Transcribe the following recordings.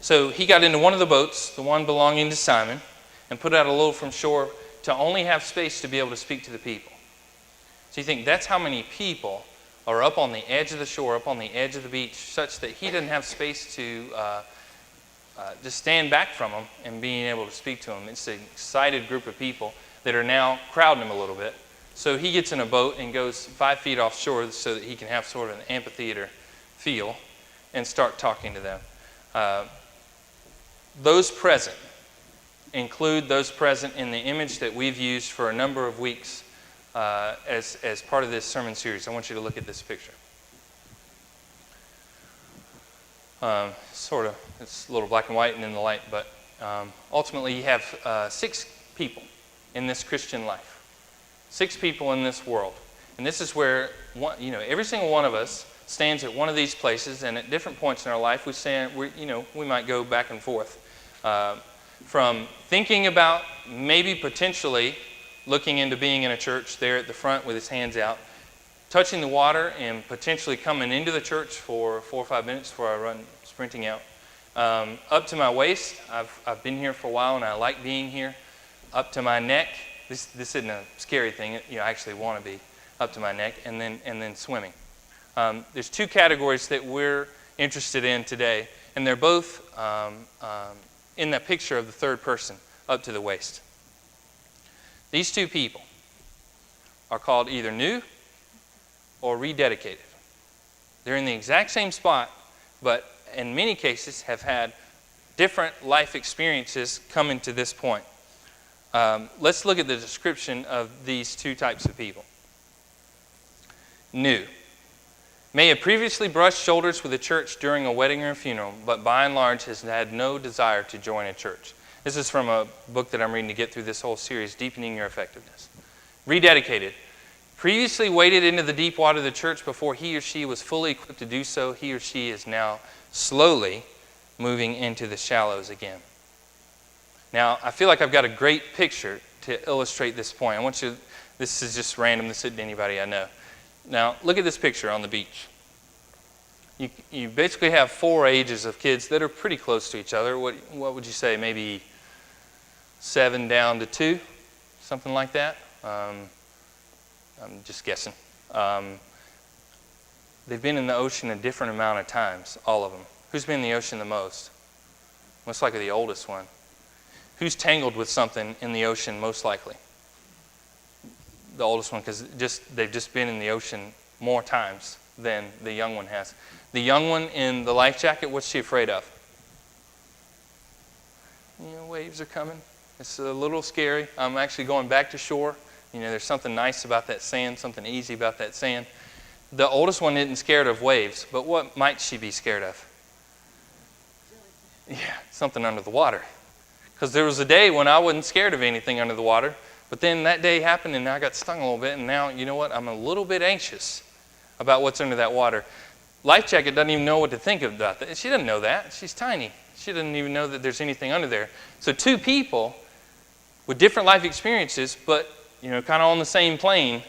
So he got into one of the boats, the one belonging to Simon, and put out a little from shore to only have space to be able to speak to the people. So you think that's how many people are up on the edge of the shore, up on the edge of the beach, such that he doesn't have space to just stand back from them and being able to speak to them. It's an excited group of people that are now crowding him a little bit. So he gets in a boat and goes 5 feet offshore so that he can have sort of an amphitheater feel and start talking to them. Those present include those present in the image that we've used for a number of weeks as part of this sermon series. I want you to look at this picture. It's a little black and white and in the light, but ultimately you have 6 people in this Christian life. 6 people in this world. And this is where every single one of us stands at one of these places, and at different points in our life we might go back and forth. From thinking about maybe potentially looking into being in a church there at the front with his hands out, touching the water and potentially coming into the church for 4 or 5 minutes before I run sprinting out. Up to my waist, I've been here for a while and I like being here. Up to my neck, this isn't a scary thing, I actually want to be up to my neck, and then swimming. There's 2 categories that we're interested in today, and they're both in that picture of the third person, up to the waist. These 2 people are called either new or rededicated. They're in the exact same spot, but in many cases have had different life experiences coming to this point. Let's look at the description of these 2 types of people. New. May have previously brushed shoulders with the church during a wedding or a funeral, but by and large has had no desire to join a church. This is from a book that I'm reading to get through this whole series, Deepening Your Effectiveness. Rededicated. Previously waded into the deep water of the church before he or she was fully equipped to do so. He or she is now slowly moving into the shallows again. Now, I feel like I've got a great picture to illustrate this point. This is just random. This isn't anybody I know. Now, look at this picture on the beach. You basically have 4 ages of kids that are pretty close to each other. What would you say? Maybe 7 down to 2? Something like that? I'm just guessing. They've been in the ocean a different amount of times, all of them. Who's been in the ocean the most? Most likely the oldest one. Who's tangled with something in the ocean most likely? The oldest one, because they've just been in the ocean more times than the young one has. The young one in the life jacket, what's she afraid of? Waves are coming. It's a little scary. I'm actually going back to shore. There's something nice about that sand, something easy about that sand. The oldest one isn't scared of waves, but what might she be scared of? Yeah, something under the water. Because there was a day when I wasn't scared of anything under the water, but then that day happened and I got stung a little bit, and now, you know what, I'm a little bit anxious about what's under that water. Life jacket doesn't even know what to think about that. She doesn't know that. She's tiny. She doesn't even know that there's anything under there. So 2 people with different life experiences, but kind of on the same plane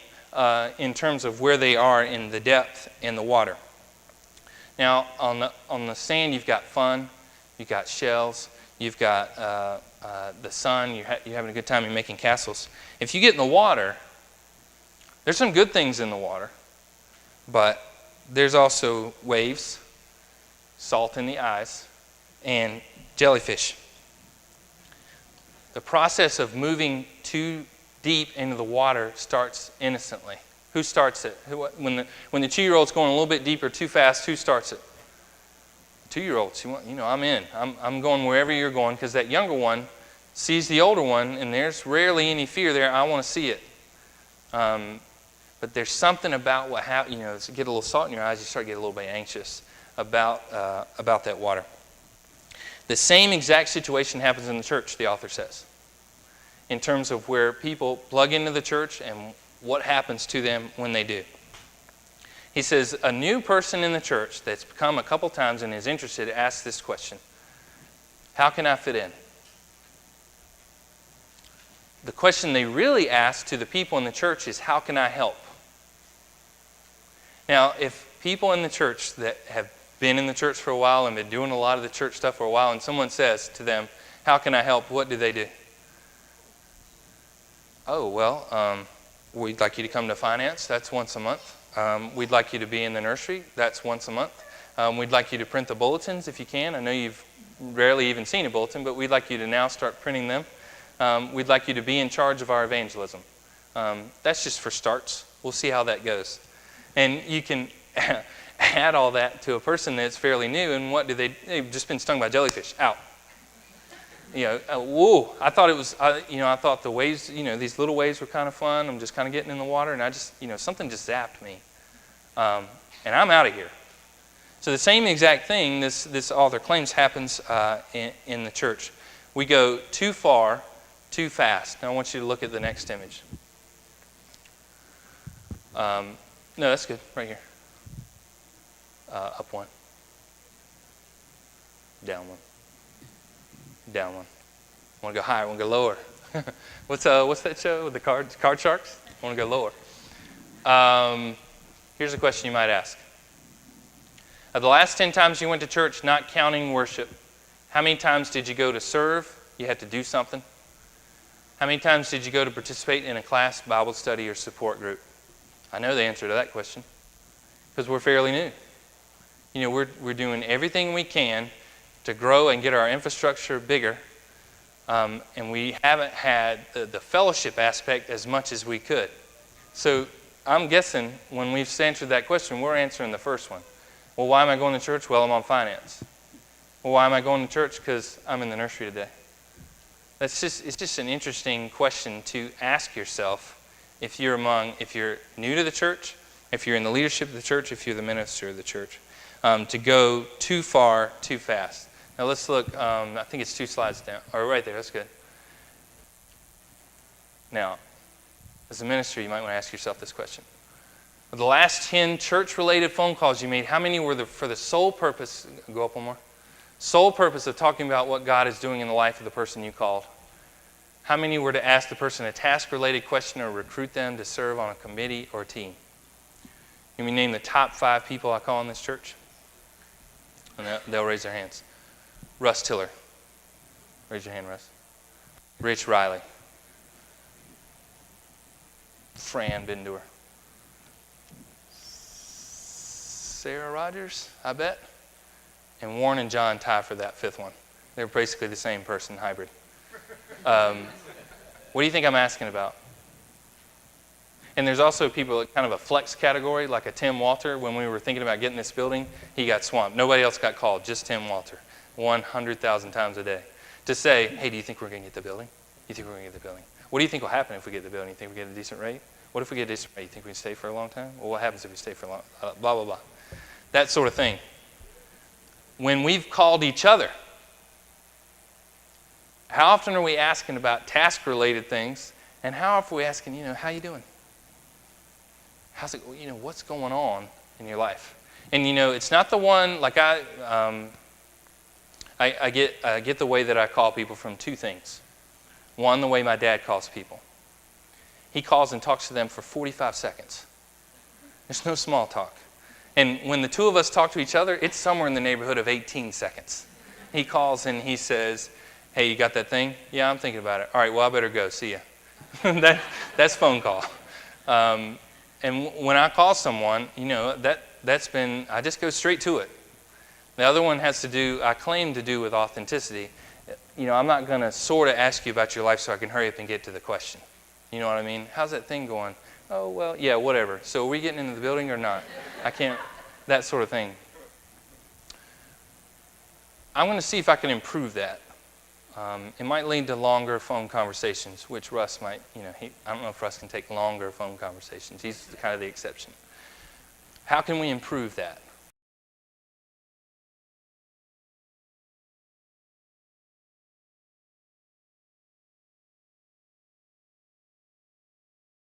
in terms of where they are in the depth in the water. Now, on the sand, you've got fun, you've got shells, you've got the sun, you're having a good time, you're making castles. If you get in the water, there's some good things in the water, but there's also waves, salt in the eyes, and jellyfish. The process of moving too deep into the water starts innocently. Who starts it? When the 2-year-old's going a little bit deeper too fast, who starts it? 2-year-olds. I'm in. I'm going wherever you're going, because that younger one sees the older one, and there's rarely any fear there. I want to see it. But there's something about what happens. As you get a little salt in your eyes, you start to get a little bit anxious about that water. The same exact situation happens in the church, the author says, in terms of where people plug into the church and what happens to them when they do. He says, a new person in the church that's come a couple times and is interested asks this question: how can I fit in? The question they really ask to the people in the church is, how can I help? Now, if people in the church that have been in the church for a while and been doing a lot of the church stuff for a while, and someone says to them, "How can I help?" What do they do? "Oh, well, we'd like you to come to finance. That's once a month. We'd like you to be in the nursery. That's once a month. We'd like you to print the bulletins if you can. I know you've rarely even seen a bulletin, but we'd like you to now start printing them. We'd like you to be in charge of our evangelism." That's just for starts. We'll see how that goes. And you can add all that to a person that's fairly new, and what do they? They've just been stung by jellyfish. Out. Whoa! I thought it was. I thought the waves. These little waves were kind of fun. I'm just kind of getting in the water, and I just, something just zapped me, and I'm out of here. So the same exact thing this author claims happens in the church. We go too far, too fast. Now I want you to look at the next image. No, that's good. Right here. Up one. Down one. Down one. I want to go higher. I want to go lower. What's that show with the card sharks? I want to go lower. Here's a question you might ask. Of the last 10 times you went to church, not counting worship, how many times did you go to serve? You had to do something. How many times did you go to participate in a class, Bible study, or support group? I know the answer to that question because we're fairly new. We're doing everything we can to grow and get our infrastructure bigger, and we haven't had the fellowship aspect as much as we could. So I'm guessing when we've answered that question, we're answering the first one. Well, why am I going to church? Well, I'm on finance. Well, why am I going to church? Because I'm in the nursery today. It's just an interesting question to ask yourself if you're new to the church, if you're in the leadership of the church, if you're the minister of the church, to go too far, too fast. Now let's look, I think it's 2 slides down, or right there, that's good. Now, as a minister, you might want to ask yourself this question. Of the last 10 church-related phone calls you made, how many were for the sole purpose, go up one more, sole purpose of talking about what God is doing in the life of the person you called? How many were to ask the person a task-related question or recruit them to serve on a committee or team? Can we name the top 5 people I call in this church? And they'll raise their hands. Russ Tiller. Raise your hand, Russ. Rich Riley. Fran Bendor. Sarah Rogers, I bet. And Warren and John tie for that 5th one. They're basically the same person, hybrid. What do you think I'm asking about? And there's also people kind of a flex category, like a Tim Walter. When we were thinking about getting this building, he got swamped. Nobody else got called, just Tim Walter, 100,000 times a day. To say, hey, do you think we're going to get the building? You think we're going to get the building? What do you think will happen if we get the building? You think we get a decent rate? What if we get a decent rate? You think we can stay for a long time? Well, what happens if we stay for a long blah, blah, blah. That sort of thing. When we've called each other, how often are we asking about task-related things? And how often are we asking, how you doing? How's it, what's going on in your life? And, it's not the one, like I get the way that I call people from 2 things. One, the way my dad calls people. He calls and talks to them for 45 seconds. There's no small talk. And when the 2 of us talk to each other, it's somewhere in the neighborhood of 18 seconds. He calls and he says, hey, you got that thing? Yeah, I'm thinking about it. All right, well, I better go. See ya. That's phone call. And when I call someone, that's been, I just go straight to it. The other one has to do, I claim to do with authenticity. I'm not going to sort of ask you about your life so I can hurry up and get to the question. You know what I mean? How's that thing going? Oh, well, yeah, whatever. So are we getting into the building or not? I can't, that sort of thing. I'm going to see if I can improve that. It might lead to longer phone conversations, which Russ might, I don't know if Russ can take longer phone conversations. He's kind of the exception. How can we improve that?